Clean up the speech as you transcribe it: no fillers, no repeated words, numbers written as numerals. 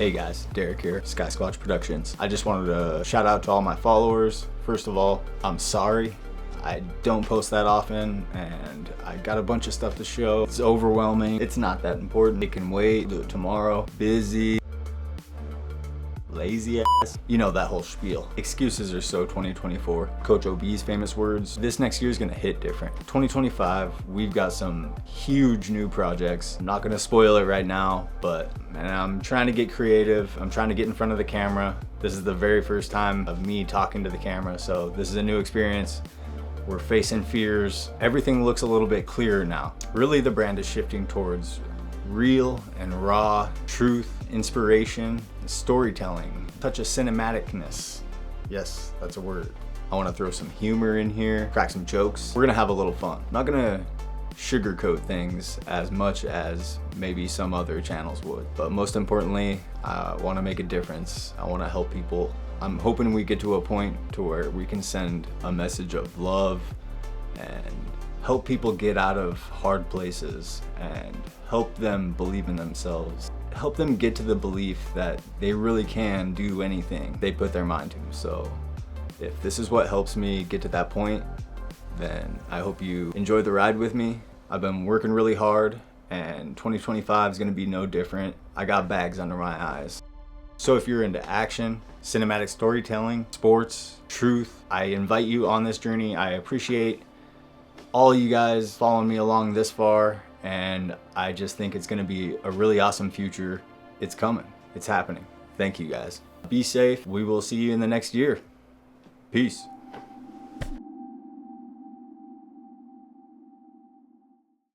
Hey guys, Derek here, Skysquatch Productions. I just wanted to shout out to all my followers. First of all, I'm sorry. I don't post that often and I got a bunch of stuff to show. It's overwhelming. It's not that important. It can wait, do it tomorrow. Busy, lazy ass. You know that whole spiel. Excuses are so 2024. Coach OB's famous words. This next year is gonna hit different. 2025, we've got some huge new projects. I'm not gonna spoil it right now, but man, I'm trying to get creative. I'm trying to get in front of the camera. This is the very first time of me talking to the camera, so this is a new experience. We're facing fears. Everything looks a little bit clearer now. Really, the brand is shifting towards real and raw truth, inspiration, and storytelling. Touch of cinematicness. Yes, that's a word. I want to throw some humor in here, crack some jokes. We're gonna have a little fun. I'm not gonna sugarcoat things as much as maybe some other channels would, but most importantly, I want to make a difference. I want to help people. I'm hoping we get to a point to where we can send a message of love and help people get out of hard places and help them believe in themselves. Help them get to the belief that they really can do anything they put their mind to. So if this is what helps me get to that point, then I hope you enjoy the ride with me. I've been working really hard and 2025 is gonna be no different. I got bags under my eyes. So if you're into action, cinematic storytelling, sports, truth, I invite you on this journey. I appreciate all you guys following me along this far, and I just think it's gonna be a really awesome future. It's coming, it's happening. Thank you guys. Be safe, we will see you in the next year. Peace.